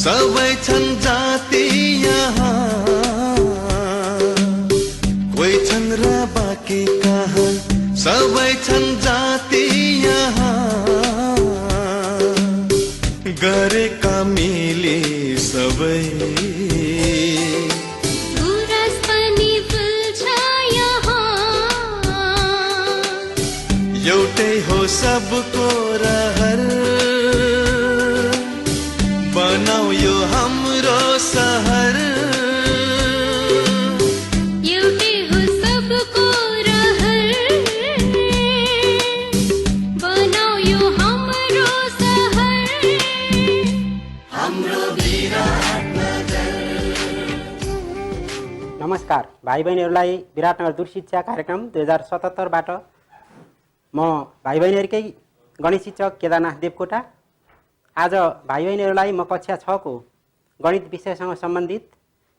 सबै छन् जाति यहाँ, कोही छन् र बाँकी कहाँ, सबै छन् जाति यहाँ, गरेका मिली सबै गुराँस पनि फुल्छ यहाँ, एउटै हो सबको रहर, बनाऊ यो हाम्रो सहर, एउटै हो सबको रहर, बनाऊ यो हाम्रो सहर, हाम्रो विराटनगर। नमस्कार भाइ बहिनीहरूलाई विराटनगर दूर शिक्षा कार्यक्रम 2077बाट म भाइ बहिनीहरूकै गणित शिक्षक केदारनाथ देवकोटा। आज भाइ बहिनीहरूलाई म कक्षा 6 को गणित विषयसँग सम्बन्धित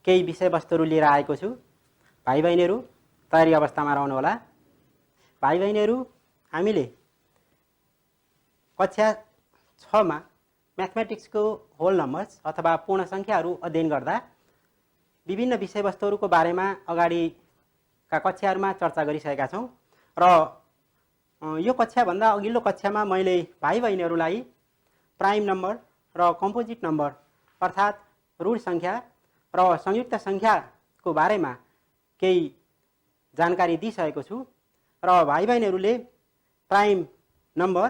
केही विषयवस्तुहरू लिएर आएको छु। भाइ बहिनीहरू तयारी अवस्थामा रहनुहोला। भाइ बहिनीहरू हामीले कक्षा 6 मा म्याथमेटिक्सको होल नम्बर्स अथवा पूर्ण सङ्ख्याहरू अध्ययन गर्दा विभिन्न विषयवस्तुहरूको बारेमा अगाडिका कक्षाहरूमा चर्चा गरिसकेका छौँ र यो कक्षाभन्दा अघिल्लो कक्षामा मैले भाइ बहिनीहरूलाई प्राइम नम्बर र कम्पोजिट नम्बर अर्थात् ऋण सङ्ख्या र संयुक्त सङ्ख्याको बारेमा केही जानकारी दिइसकेको छु र भाइ बहिनीहरूले प्राइम नम्बर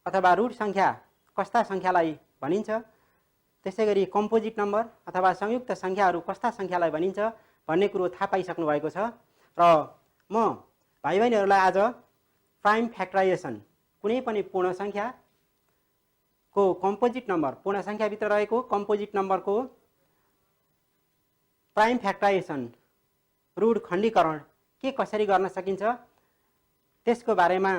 अथवा ऋण सङ्ख्या कस्ता सङ्ख्यालाई भनिन्छ, त्यसैगरी कम्पोजिट नम्बर अथवा संयुक्त सङ्ख्याहरू कस्ता सङ्ख्यालाई भनिन्छ भन्ने कुरो थाहा पाइसक्नु भएको छ र म भाइ बहिनीहरूलाई आज प्राइम फ्याक्टराइजेसन कुनै पनि पूर्ण सङ्ख्याको कम्पोजिट नम्बर, पूर्ण सङ्ख्याभित्र रहेको कम्पोजिट नम्बरको प्राइम फ्याक्टराइजेसन ऋण खण्डीकरण के कसरी गर्न सकिन्छ त्यसको बारेमा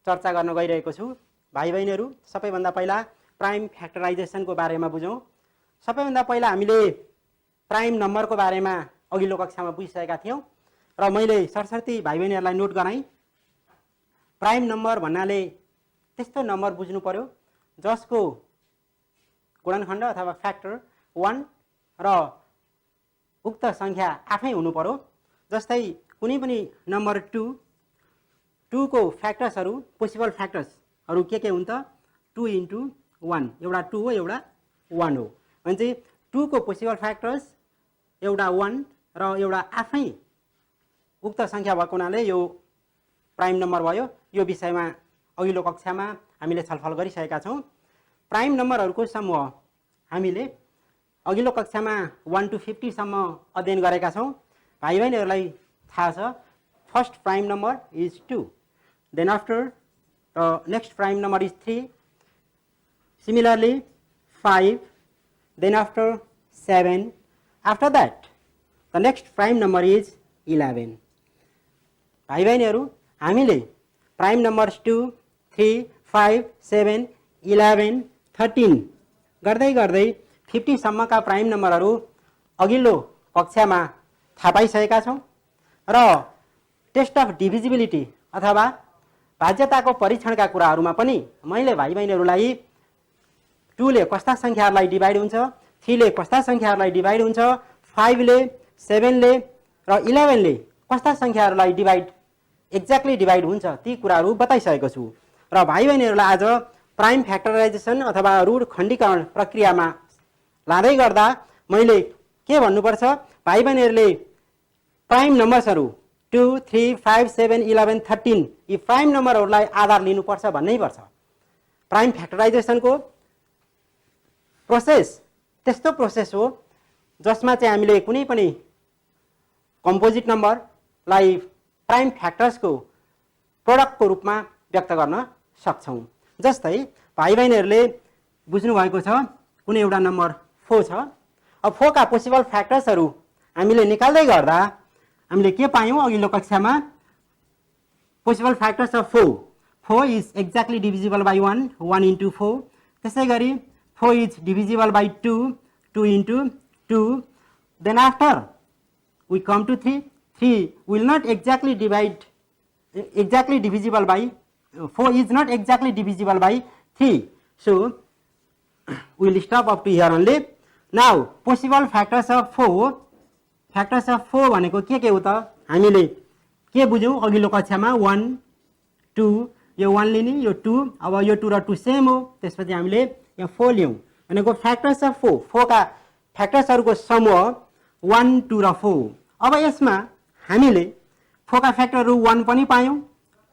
चर्चा गर्न गइरहेको छु। भाइ बहिनीहरू सबैभन्दा पहिला प्राइम फ्याक्टराइजेसनको बारेमा बुझौँ। सबैभन्दा पहिला हामीले प्राइम नम्बरको बारेमा अघिल्लो कक्षामा बुझिसकेका थियौँ र मैले सरसर्ती भाइ बहिनीहरूलाई नोट गराएँ। प्राइम नम्बर भन्नाले त्यस्तो नम्बर बुझ्नु पर्यो जसको गुणनखण्ड अथवा फ्याक्टर 1 र उक्त सङ्ख्या आफै हुनु पर्यो। जस्तै कुनै पनि नम्बर 2 को फ्याक्टर्सहरू, पोसिबल फ्याक्टर्सहरू के हुन् त 2 इन्टु 1, एउटा 2 हो एउटा 1 हो भने चाहिँ 2 को पोसिबल फ्याक्टर्स एउटा 1 र एउटा आफै उक्त सङ्ख्या भएको हुनाले यो प्राइम नम्बर भयो। यो विषयमा अघिल्लो कक्षामा हामीले छलफल गरिसकेका छौँ। प्राइम नम्बरहरूको समूह हामीले अघिल्लो कक्षामा 1 to 50 सम्म अध्ययन गरेका छौँ। भाइ बहिनीहरूलाई थाहा छ first prime number is 2, then after next prime number is 3, similarly 5, then after 7, after that the next prime number is 11. भाइ बहिनीहरू हामीले प्राइम नम्बर्स 2, 3, 5, 7, 11, 13 गर्दै गर्दै 50 सम्मका प्राइम नम्बरहरू अघिल्लो कक्षामा थाहा पाइसकेका छौँ र टेस्ट अफ डिभिजिबिलिटी अथवा भाज्यताको परीक्षणका कुराहरूमा पनि मैले भाइ बहिनीहरूलाई 2 ले कस्ता सङ्ख्याहरूलाई डिभाइड हुन्छ, 3 ले कस्ता सङ्ख्याहरूलाई डिभाइड हुन्छ, 5 ले, 7 ले र 11 ले कस्ता सङ्ख्याहरूलाई एक्ज्याक्टली डिभाइड हुन्छ ती कुराहरू बताइसकेको छु। र भाइ बहिनीहरूलाई आज प्राइम फ्याक्टराइजेसन अथवा ऋण खण्डीकरण प्रक्रियामा लाँदै गर्दा मैले के भन्नुपर्छ, भाइ बहिनीहरूले प्राइम नम्बर्सहरू 2, 3, 5, 7, 11, 13 यी प्राइम नम्बरहरूलाई आधार लिनुपर्छ भन्नै पर्छ। प्राइम फ्याक्टराइजेसनको प्रोसेस त्यस्तो प्रोसेस हो जसमा चाहिँ हामीले कुनै पनि कम्पोजिट नम्बरलाई प्राइम फ्याक्टर्सको प्रोडक्टको रूपमा व्यक्त गर्न सक्छौँ। जस्तै भाइ बहिनीहरूले बुझ्नुभएको छ कुनै एउटा नम्बर 4 छ। अब 4 का पोसिबल फ्याक्टर्सहरू हामीले निकाल्दै गर्दा हामीले के पायौँ अघिल्लो कक्षामा possible factors of 4 is exactly divisible by 1 into 4। त्यसै गरी 4 is divisible by 2 into 2. Then after we come to 3 will not exactly divisible by 4 is not exactly divisible by 3. So we will stop up to here only. Now possible factors of 4 भनेको के हो त हामीले के बुझ्यौं अघिल्लो कक्षामा 1 2 यो 1 लिने यो 2 अब यो 2 र 2 सेम हो त्यसपछि हामीले यहाँ 4 लियौं भनेको फ्याक्टर्स अफ 4 का फ्याक्टर्सहरुको समूह 1 2 र 4 अब यसमा हामीले 4 का फ्याक्टरहरु 1 पनि पायौं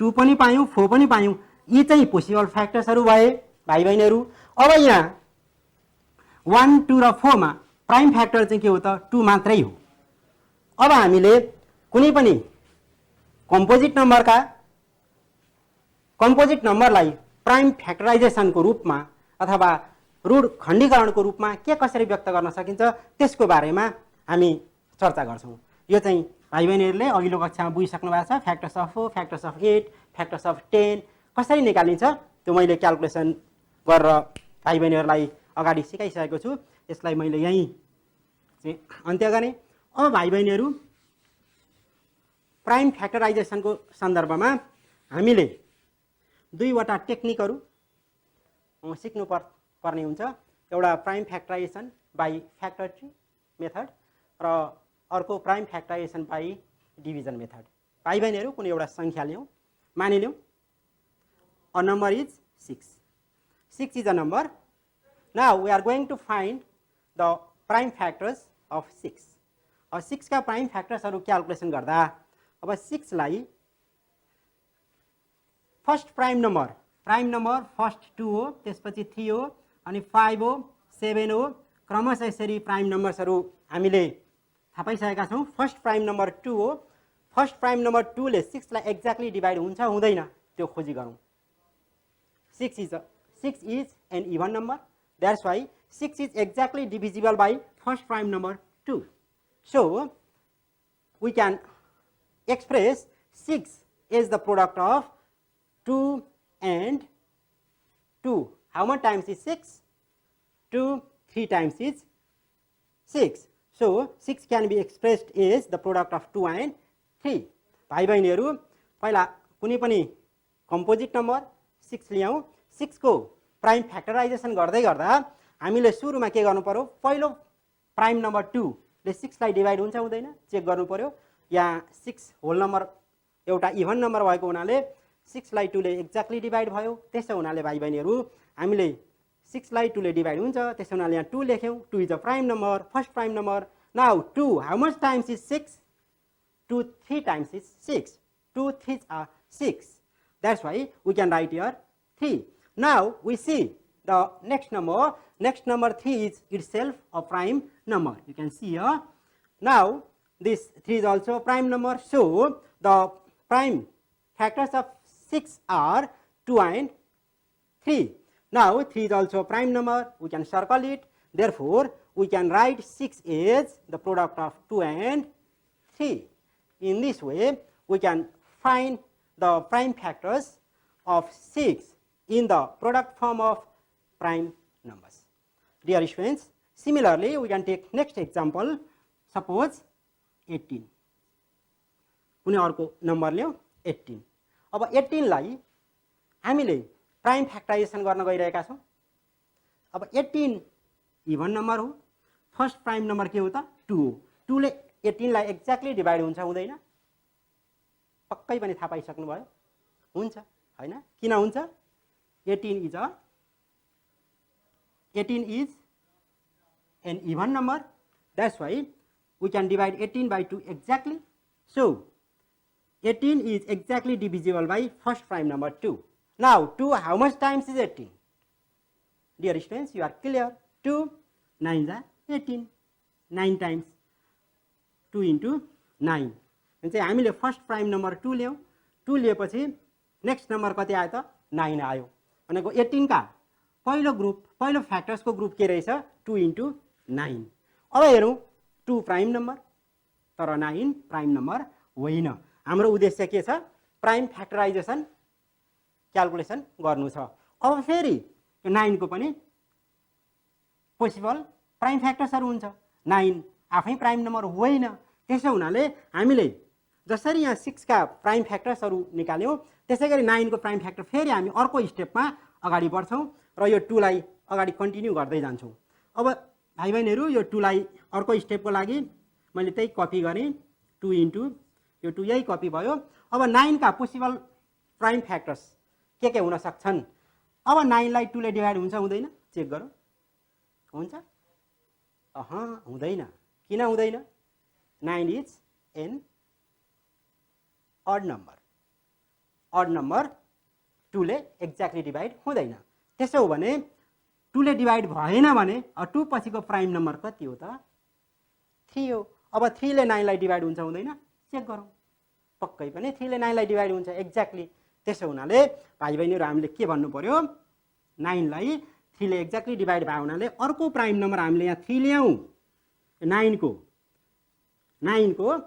2 पनि पायौं 4 पनि पायौं यी चाहिँ पोसिबल फ्याक्टर्सहरु भए भाइ बहिनीहरु अब यहाँ 1 2 र 4 मा प्राइम फ्याक्टर चाहिँ के हो त 2 मात्रै हो अब हामीले कुनै पनि कम्पोजिट नम्बरलाई प्राइम फ्याक्टराइजेसनको रूपमा अथवा रूट खण्डीकरणको रूपमा के कसरी व्यक्त गर्न सकिन्छ त्यसको बारेमा हामी चर्चा गर्छौं यो चाहिँ भाइ बहिनीहरुले अघिल्लो कक्षामा बुझिसक्नु भएको छ factors of 4 factors of 8 factors of 10 कसरी निकालिन्छ त्यो मैले क्याल्कुलेसन गरेर भाइ बहिनीहरुलाई अगाडि सिकाइसकेको छु यसलाई मैले यही चाहिँ अन्त्य गरे अब भाइ बहिनीहरु प्राइम फ्याक्टराइजेसनको सन्दर्भमा हामीले दुईवटा टेक्निकहरु सिक्नु पर्ने हुन्छ एउटा prime factorisation by factor tree method र अर्को prime factorisation by division method भाइ बहिनीहरु कुनै एउटा संख्या लियौं मानिलियौं a number is 6 is a number. Now we are going to find the prime factors of 6 और 6 का प्राइम फ्याक्टर्सहरु क्याल्कुलेसन गर्दा अब 6 लाई फर्स्ट प्राइम नम्बर फर्स्ट 2 हो त्यसपछि 3 हो अनि 5 हो 7 हो क्रमशः यसरी प्राइम नम्बर्सहरु हामीले थाहा पाइसकेका छौं फर्स्ट प्राइम नम्बर 2 हो फर्स्ट प्राइम नम्बर 2 ले 6 लाई एक्ज्याक्टली डिवाइड हुन्छ हुँदैन त्यो खोजी गरौं 6 is an even number. That's why 6 is exactly divisible by first prime number 2. So we can express 6 as the product of 2 and 2. How much times is 6? 2 3 times is 6. So 6 can be expressed as the product of 2 and 3. भाइ बहिनीहरु पहिला कुनै पनि composite number 6 लियौं 6 को prime factorisation गर्दै गर्दा हामीले सुरुमा के गर्नु पर्यो पहिलो प्राइम नम्बर 2 ले 6 लाई डिवाइड हुन्छ हुँदैन चेक गर्नु पर्यो यहाँ 6 होल नम्बर एउटा इभन नम्बर भएको हुनाले 6 लाई 2 ले एक्ज्याक्टली डिवाइड भयो त्यसो हुनाले भाइ बहिनीहरु हामीले 6 लाई 2 ले डिवाइड हुन्छ त्यसो हुनाले यहाँ 2 लेख्यौं 2 is a prime number first prime number now 2 how much times is 6 2 3 times is 6 2 3s are 6 that's why we can write here 3 now we see the next number 3 is itself a prime number you can see here now this 3 is also a prime number so the prime factors of 6 are 2 and 3 now 3 is also a prime number we can circle it therefore we can write 6 as the product of 2 and 3 in this way we can find the prime factors of 6 in the product form of prime numbers. Dear students, similarly we can take next example suppose 18 कुनै अर्को number ल्याऊ 18 अब 18 लाई हामीले prime factorisation गर्न गइरहेका छौं अब 18 इभन नम्बर हो फर्स्ट प्राइम नम्बर के हो त 2 हो 2 ले 18 लाई एक्ज्याक्टली डिवाइड हुन्छ हुँदैन पक्कै पनि थाहा पाइसक्नु भयो हुन्छ हैन किन हुन्छ 18 is an even number that's why we can divide 18 by 2 exactly so 18 is exactly divisible by first prime number 2 now 2 how much times is 18 dear students you are clear 2 9 is 18 9 times 2 into 9 चाहिँ हामीले first prime number 2 ल्याऊ 2 लिएपछि next number कति आयो त 9 आयो भनेको 18 का पहिलो फ्याक्टर्स को ग्रुप के रहेछ 2 into 9 अब हेरौं 2 प्राइम नम्बर तर 9 प्राइम नम्बर होइन हाम्रो उद्देश्य के छ प्राइम फ्याक्टराइजेसन क्याल्कुलेसन गर्नु छ अब फेरि 9 को पनि पोसिबल प्राइम फ्याक्टर्सहरु हुन्छ 9 आफै प्राइम नम्बर होइन त्यसो हुनाले हामीले जसरी यहाँ 6 का प्राइम फ्याक्टर्सहरु निकाल्यौं त्यसैगरी 9 को प्राइम फ्याक्टर फेरि हामी अर्को स्टेपमा अगाडि बढ्छौं र यो 2 लाई अगाडि कन्टिन्यू गर्दै जान्छौँ। अब भाइ बहिनीहरू यो 2 लाई अर्को स्टेपको लागि मैले त्यही कपी गरेँ, 2 इन्टु यो 2 यही कपी भयो। अब 9 का पोसिबल प्राइम फ्याक्टर्स के हुन सक्छन्? अब 9 लाई 2 ले डिभाइड हुन्छ हुँदैन चेक गरौँ। हुन्छ? हुँदैन। किन हुँदैन? 9 is an odd number. Odd number 2 ले एक्ज्याक्टली डिभाइड हुँदैन। त्यसो हो भने 2 ले डिभाइड भएन भने 2 पछिको प्राइम नम्बर कति हो त? 3 हो। अब 3 ले 9 लाई डिभाइड हुन्छ हुँदैन चेक गरौँ। पक्कै पनि 3 ले 9 लाई डिभाइड हुन्छ एक्ज्याक्टली। त्यसो हुनाले भाइ बहिनीहरू हामीले के भन्नु पर्यो? 9 लाई 3 ले एक्ज्याक्टली डिभाइड भयो हुनाले अर्को प्राइम नम्बर हामीले यहाँ 3 ल्याउँ। 9 को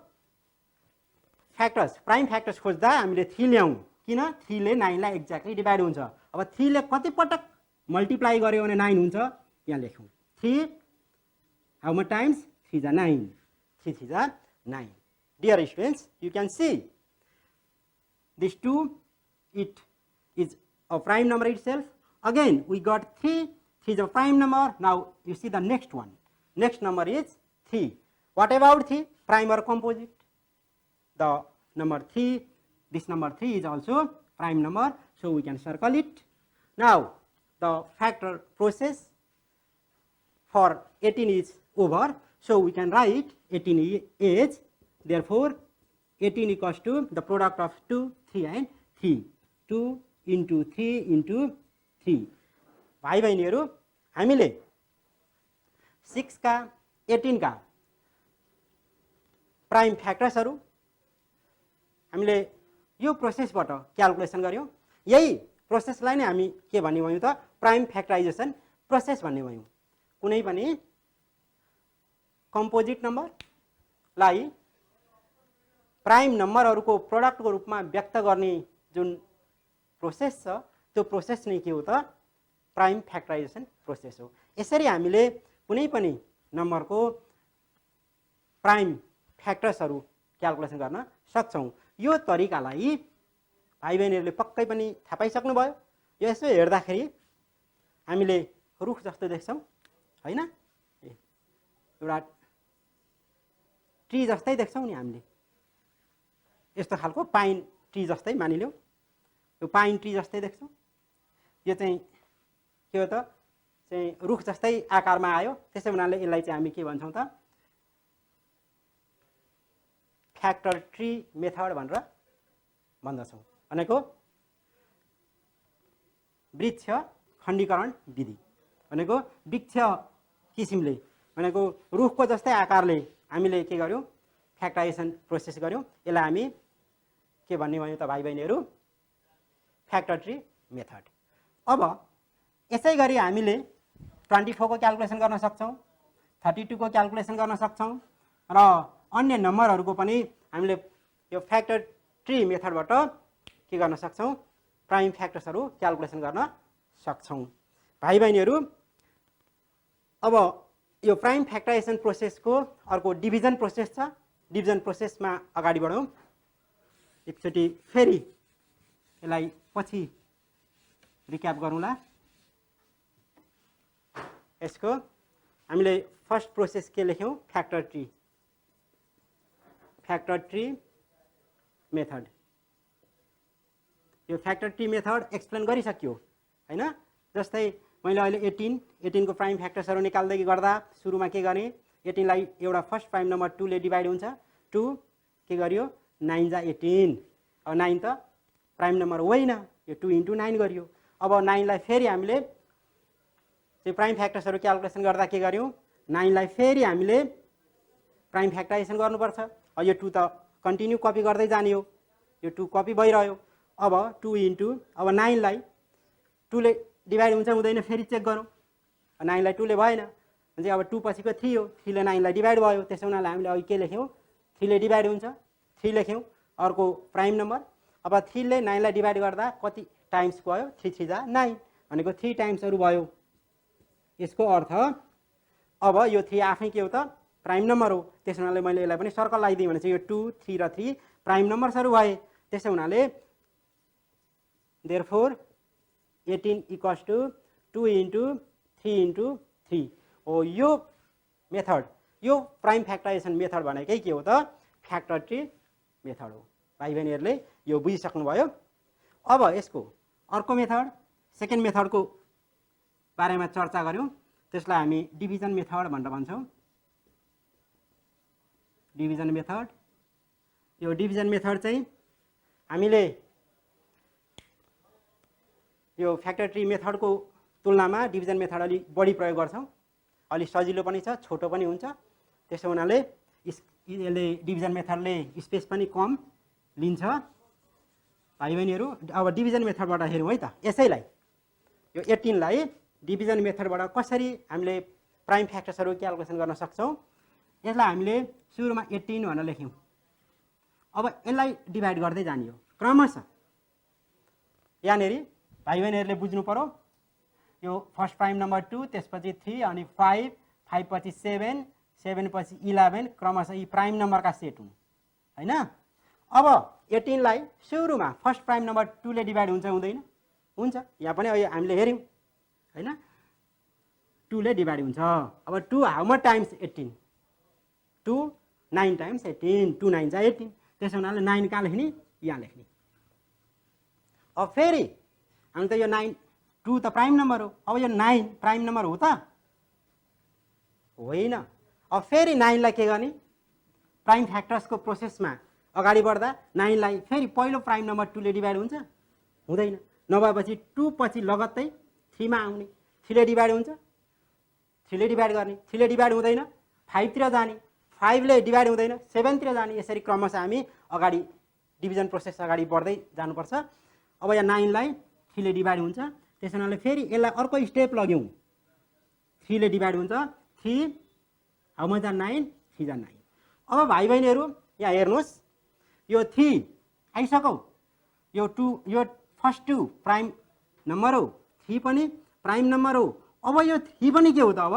फ्याक्टर्स प्राइम फ्याक्टर्स खोज्दा हामीले 3 ल्याउँ। किन? 3 ले 9 लाई एक्ज्याक्टली डिभाइड हुन्छ। अब 3 ले कति पटक मल्टिप्लाई गर्यो भने 9 हुन्छ? यहाँ लेखौँ 3 हाउ मच टाइम्स? 3 जा 9, 3 3 जा 9। Dear students, you can see this 2, it is a prime number itself. Again, we got 3, 3 is a prime number. Now, you see the next one. Next number is 3. What about 3? Prime or composite? The number 3, this number 3 is also prime number, so we can circle it. Now, the factor process for 18 is over, so we can write 18 is, therefore 18 equals to the product of 2, 3 and 3. 2 into 3 into 3. भाइ बहिनीहरू हामीले 6 का 18 का prime फ्याक्टर्सहरू हामीले यो प्रोसेसबाट calculation गर्यौं। यही प्रोसेसलाई नै हामी के भन्ने भयौं त? प्राइम फ्याक्टराइजेसन प्रोसेस भन्ने भयौं। कुनै पनि कम्पोजिट नम्बरलाई प्राइम नम्बरहरूको प्रोडक्टको रूपमा व्यक्त गर्ने जुन प्रोसेस छ त्यो प्रोसेस नै के हो त? प्राइम फ्याक्टराइजेसन प्रोसेस हो। यसरी हामीले कुनै पनि नम्बरको प्राइम फ्याक्टर्सहरू क्याल्कुलेसन गर्न सक्छौं। यो तरिकालाई भाइ बहिनीहरूले पक्कै पनि थाहा पाइसक्नुभयो। यो यसो हेर्दाखेरि हामीले रुख जस्तो देख्छौं हैन? एउटा ट्री जस्तै देख्छौं नि हामीले। यस्तो खालको पाइन ट्री जस्तै मानिलियौ। यो पाइन ट्री जस्तै देख्छौं। यो चाहिँ के हो त? चाहिँ रुख जस्तै आकारमा आयो। त्यसै हुनाले यसलाई चाहिँ हामी के भन्छौं त? फ्याक्टर ट्री मेथड भनेर भन्दछौं। भनेको वृक्ष खण्डीकरण विधि भनेको वृक्ष किसिमले भनेको रुखको जस्तै आकारले हामीले के गर्यौं? फ्याक्टराइजेसन प्रोसेस गर्यौं। यसलाई हामी के भन्ने भयौं त भाइ बहिनीहरू? Factor tree method. अब यसै गरी हामीले 24 को क्याल्कुलेसन गर्न सक्छौं, 32 को क्याल्कुलेसन गर्न सक्छौं र अन्य नम्बरहरूको पनि हामीले यो फ्याक्टर ट्री मेथडबाट के गर्न सक्छौं? प्राइम फ्याक्टर्सहरू क्याल्कुलेसन गर्न सक्छौं। भाइ बहिनीहरू अब यो प्राइम फ्याक्टराइजेसन प्रोसेसको अर्को डिभिजन प्रोसेस छ। डिभिजन प्रोसेसमा अगाडि बढौं। एकचोटि फेरि यसलाई पछि रिक्याप गरौँला। यसको हामीले फर्स्ट प्रोसेस के लेख्यौं? Factor tree. Factor tree method. यो फ्याक्टर ट्री मेथड एक्सप्लेन गरिसक्यो हैन? जस्तै मैले अहिले 18 को प्राइम फ्याक्टर्सहरू निकाल्दै गर्दा सुरुमा के गर्ने? 18 लाई एउटा फर्स्ट प्राइम नम्बर 2 ले डिभाइड हुन्छ। 2 के गरियो? 9 जा 18। अब 9 त प्राइम नम्बर होइन, यो 2 into 9 गरियो। अब 9 लाई फेरि हामीले त्यो प्राइम फ्याक्टर्सहरू क्याल्कुलेसन गर्दा के गर्यौं? 9 लाई फेरि हामीले प्राइम फ्याक्टराइजेसन गर्नुपर्छ। अब यो 2 त कन्टिन्यू कपी गर्दै जाने हो। यो 2 कपी भइरह्यो। अब 2 into अब 9 लाई 2 ले डिभाइड हुन्छ हुँदैन फेरि चेक गरौँ। 9 लाई 2 ले भएन भने अब 2 पछिको 3 हो। 3 ले 9 लाई डिभाइड भयो। त्यसै हुनाले हामीले अघि के लेख्यौं? 3 ले डिभाइड हुन्छ 3 लेख्यौं। अर्को प्राइम नम्बर। अब 3 ले 9 लाई डिभाइड गर्दा कति टाइम्स गयो? 3 3 जा 9 भनेको 3 टाइम्सहरु भयो। यसको अर्थ अब यो 3 आफै के हो त? प्राइम नम्बर हो। त्यसै हुनाले मैले यसलाई पनि सर्कल लगाइदिएँ भने चाहिँ यो 2, 3 र 3 प्राइम नम्बर्सहरु भए। त्यसै हुनाले therefore 18 equals to 2 into 3 into 3 हो। यो मेथड, यो प्राइम फ्याक्टराइजेसन मेथड भनेकै के हो त? फ्याक्टर ट्री मेथड हो। भाइ बहिनीहरूले यो बुझिसक्नुभयो। अब यसको अर्को मेथड, सेकेन्ड मेथडको बारेमा चर्चा गऱ्यौँ। त्यसलाई हामी डिभिजन मेथड भनेर भन्छौँ। डिभिजन मेथड, यो डिभिजन मेथड चाहिँ हामीले यो फ्याक्टर ट्री मेथडको तुलनामा डिभिजन मेथड अलि बढी प्रयोग गर्छौँ। अलि सजिलो पनि छ, छोटो पनि हुन्छ। त्यसो हुनाले यसले डिभिजन मेथडले स्पेस पनि कम लिन्छ। भाइ बहिनीहरू अब डिभिजन मेथडबाट हेरौँ है त। यसैलाई यो 18 लाई डिभिजन मेथडबाट कसरी हामीले प्राइम फ्याक्टर्सहरू क्याल्कुलेसन गर्न सक्छौँ, यसलाई हामीले सुरुमा 18 भनेर लेख्यौँ। अब यसलाई डिभाइड गर्दै जाने हो क्रमशः। यहाँनिर भाइ बहिनीहरूले बुझ्नु पर्यो, यो फर्स्ट प्राइम नम्बर 2, त्यसपछि 3 अनि 5, 5 पछि 7, 7 पछि 11, क्रमशः यी प्राइम नम्बरका सेट हुन् हैन। अब 18 लाई सुरुमा फर्स्ट प्राइम नम्बर 2 ले डिभाइड हुन्छ हुँदैन? हुन्छ। यहाँ पनि हामीले हेऱ्यौँ हैन, 2 ले डिभाइड हुन्छ। अब 2 हाउ मच टाइम्स 18? 2 9 टाइम्स 18, 2 9 जा 18। त्यसो हुनाले 9 कहाँ लेख्ने? यहाँ लेख्ने। अब फेरि हामी त यो 9, 2 त प्राइम नम्बर हो। अब यो 9 प्राइम नम्बर हो त? होइन। अब फेरि 9 लाई के गर्ने? प्राइम फ्याक्टर्सको प्रोसेसमा अगाडि बढ्दा 9 लाई फेरि पहिलो प्राइम नम्बर 2 ले डिभाइड हुन्छ? हुँदैन। नभएपछि 2 पछि लगत्तै 3 मा आउने। 3 ले डिभाइड हुन्छ? 3 ले डिभाइड गर्ने। 3 ले डिभाइड हुँदैन? 5 तिर जाने। 5 ले डिभाइड हुँदैन? 7 तिर जाने। यसरी क्रमशः हामी अगाडि डिभिजन प्रोसेस अगाडि बढ्दै जानुपर्छ। अब यहाँ 9 लाई 3 ले डिभाइड हुन्छ। त्यसो हुनाले फेरि यसलाई अर्को स्टेप लग्यौँ। 3 ले डिभाइड हुन्छ। 3 हाउ मच जा 9? 3 जा 9। अब भाइ बहिनीहरू यहाँ हेर्नुहोस्, यो 3 आइसक्यो। यो 2, यो फर्स्ट 2 प्राइम नम्बर हो, 3 पनि प्राइम नम्बर हो। अब यो 3 पनि के हो त? अब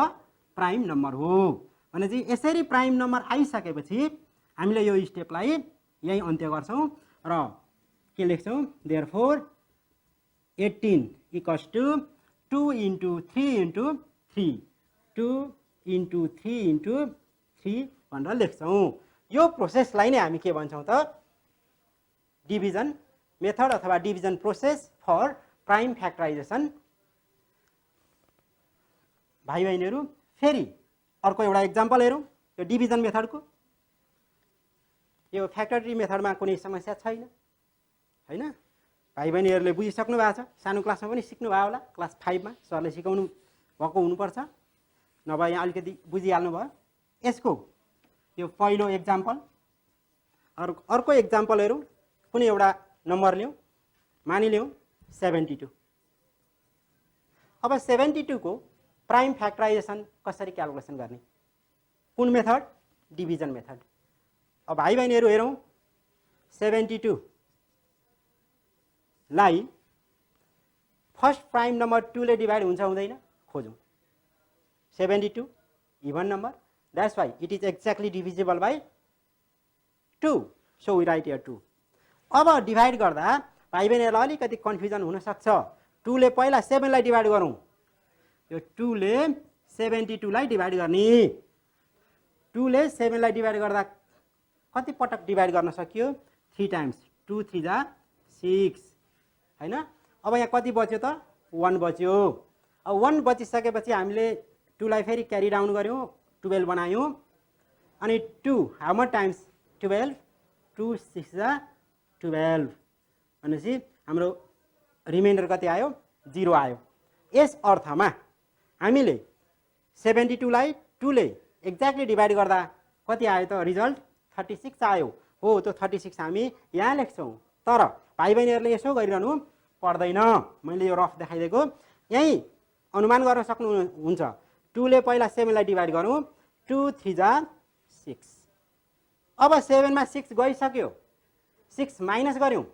प्राइम नम्बर हो। भनेपछि यसरी प्राइम नम्बर आइसकेपछि हामीले यो स्टेपलाई यही अन्त्य गर्छौँ र के लेख्छौँ? Therefore 18 equals to 2 into 3 into 3, 2 into 3 into 3 भनेर लेख्छौँ। यो प्रोसेसलाई नै हामी के भन्छौँ त? डिभिजन मेथड अथवा division process for prime factorisation. भाइ बहिनीहरू फेरि अर्को एउटा इक्जाम्पल हेरौँ यो डिभिजन मेथडको। यो फ्याक्टर ट्री मेथडमा कुनै समस्या छैन हैन? भाइ बहिनीहरूले बुझिसक्नु भएको छ। सानो क्लासमा पनि सिक्नु भयो होला, क्लास 5 मा सरले सिकाउनु भएको हुनुपर्छ, नभए यहाँ अलिकति बुझिहाल्नु भयो। यसको यो पहिलो एक्जाम्पल। अर्को एक्जाम्पल हेरौँ। कुनै एउटा नम्बर लिउँ, मानिलिउँ 72। अब 72 को प्राइम फ्याक्टराइजेसन कसरी क्याल्कुलेसन गर्ने? कुन मेथड? Division method. अब भाइ बहिनीहरू हेरौँ, 72 लाई फर्स्ट प्राइम नम्बर 2 ले डिभाइड हुन्छ हुँदैन? खोजौँ। 72 even number, that's why it is exactly divisible by 2, so we write here 2। अब डिभाइड गर्दा भाइ बहिनीहरूलाई अलिकति कन्फ्युजन हुनसक्छ। 2 ले पहिला 7 लाई डिभाइड गरौँ। यो 2 ले 72 लाई डिभाइड गर्ने। 2 ले 7 लाई डिभाइड गर्दा कति पटक डिभाइड गर्न सकियो? 3 टाइम्स। 2 3 जा 6 हैन? अब यहाँ कति बच्यो त? 1 बच्यो। अब 1 बचिसकेपछि हामीले 2 लाई फेरि क्यारी डाउन गर्यौँ, 12 बनायौँ। अनि 2 हाउ मच टाइम्स 12? 2 6 जा 12 भनेपछि हाम्रो रिमाइन्डर कति आयो? 0 आयो। यस अर्थमा हामीले 72 लाई 2 ले एक्ज्याक्टली डिभाइड गर्दा कति आयो त? रिजल्ट 36 आयो। हो, त्यो 36 हामी यहाँ लेख्छौँ। तर भाइ बहिनीहरूले यसो गरिरहनु पर्दैन। मैले यो रफ देखाइदिएको, यही अनुमान गर्न सक्नुहुन्छ। 2 ले पहिला 7 लाई डिभाइड गरौँ। 2 3 जा 6। अब 7 मा 6 गइसक्यो, 6 माइनस गऱ्यौँ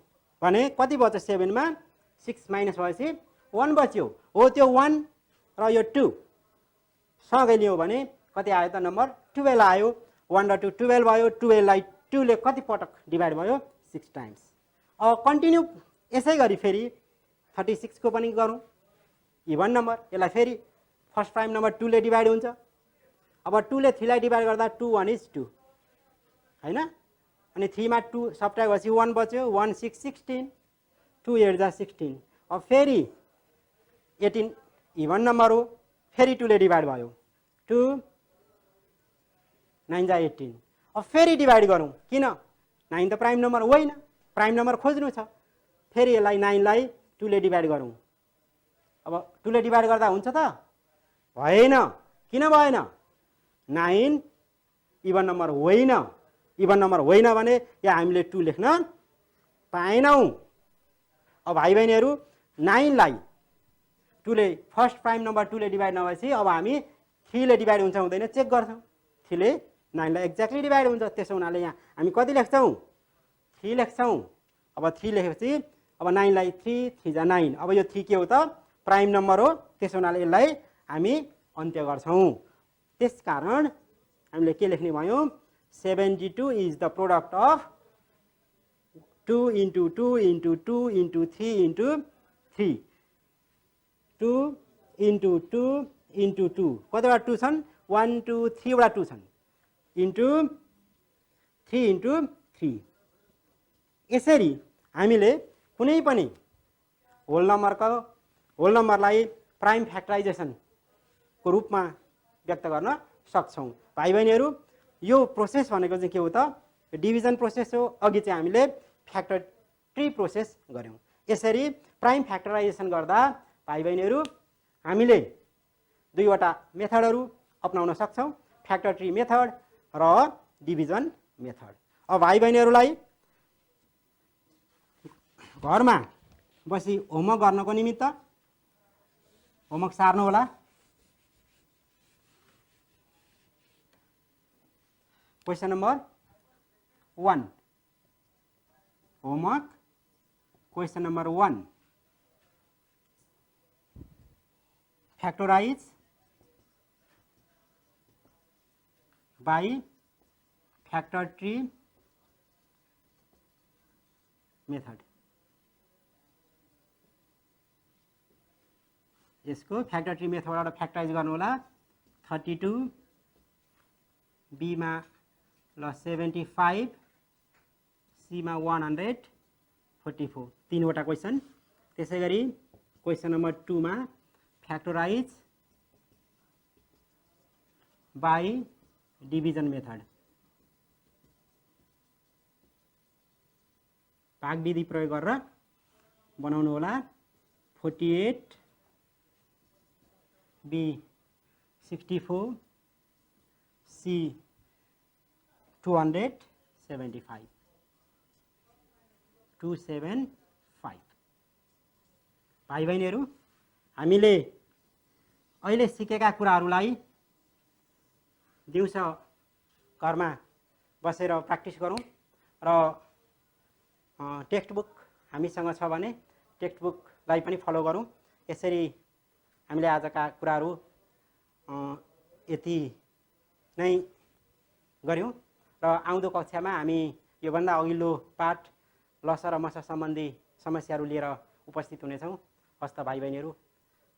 भने कति बच्यो? 7 मा 6 माइनस भएपछि 1 बच्यो। हो, त्यो 1 र यो 2 सँगै लियौँ भने कति आयो त? नम्बर 12 आयो। 1 र 2 12 भयो। 12 लाई 2 ले कति पटक डिभाइड भयो? 6 टाइम्स। अब कन्टिन्यू यसै गरी फेरि 36 को पनि गरौँ, इभन नम्बर। यसलाई फेरि फर्स्ट प्राइम नम्बर 2 ले डिभाइड हुन्छ। अब 2 ले 3 लाई डिभाइड गर्दा 2 1 is 2 हैन। अनि 3 मा 2 सब्ट्र्याक्ट भएपछि 1 बच्यो, 1 6 16, 2 8 जा 16। अब फेरि 18 इभन नम्बर हो, फेरि 2 ले डिभाइड भयो, 2 9 जा 18। अब फेरि डिभाइड गरौँ, किन 9 त प्राइम नम्बर होइन, प्राइम नम्बर खोज्नु छ। फेरि यसलाई 9 लाई 2 ले डिभाइड गरौँ। अब 2 ले डिभाइड गर्दा हुन्छ त भएन, किन भएन, 9 इभन नम्बर होइन। इभन नम्बर होइन भने यहाँ हामीले 2 लेख्न पाएनौँ। अब भाइ बहिनीहरू 9 लाई 2 ले फर्स्ट प्राइम नम्बर 2 ले डिभाइड नभएपछि अब हामी 3 ले डिभाइड हुन्छ हुँदैन चेक गर्छौँ। 3 ले 9 लाई एक्ज्याक्टली डिभाइड हुन्छ, त्यसो हुनाले यहाँ हामी कति लेख्छौँ, 3 लेख्छौँ। अब 3 लेखेपछि अब 9 लाई 3 3 जा 9। अब यो 3 के हो त प्राइम नम्बर हो, त्यसो हुनाले यसलाई हामी अन्त्य गर्छौँ। त्यसकारण हामीले के लेख्ने भयो, 72 is the product of 2 into 2 into 2 into 3 into 3, 2 into 2 into 2 कतिवटा 2 छन्, 1 2 3 वटा 2 छन्, इन्टु 3 into 3। यसरी हामीले कुनै पनि होल नम्बरलाई प्राइम फ्याक्टराइजेसनको रूपमा व्यक्त गर्न सक्छौँ। भाइ बहिनीहरू यो प्रोसेस भनेको चाहिँ के हो त, डिभिजन प्रोसेस हो। अघि चाहिँ हामीले फ्याक्टर ट्री प्रोसेस गऱ्यौँ। यसरी प्राइम फ्याक्टराइजेसन गर्दा भाइ बहिनीहरू हामीले दुईवटा मेथडहरू अपनाउन सक्छौँ, फ्याक्टर ट्री मेथड र डिभिजन मेथड। अब भाइ बहिनीहरूलाई घरमा बसी होमवर्क गर्नको निमित्त होमवर्क सार्नु होला। Question number 1 homework, question number 1 factorize by factor tree method। यसको फ्याक्टर ट्री मेथडबाट फ्याक्टराइज गर्नु होला। 32 बी मा ल 75 सी मा 144, तीनवटा क्वेशन। त्यसैगरी क्वेशन नंबर 2 मा फ्याक्टराइज बाई डिभिजन मेथड, भाग विधि प्रयोग गरेर बनाउनु होला। 48 बी 64 सी 275 275। भाइ बहिनीहरू हामीले अहिले सिकेका कुराहरूलाई दिउँसो घरमा बसेर प्र्याक्टिस गरौँ र टेक्स्ट बुक हामीसँग छ भने टेक्स्ट बुकलाई पनि फलो गरौँ। यसरी हामीले आजका कुराहरू यति नै गर्यौँ र आउँदो कक्षामा हामी योभन्दा अघिल्लो पाठ लस र मस सम्बन्धी समस्याहरू लिएर उपस्थित हुनेछौँ। हस्त भाइ बहिनीहरू,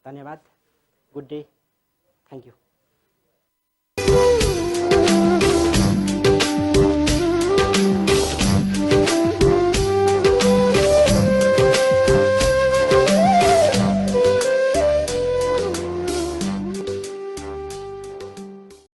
धन्यवाद। Good day, thank you.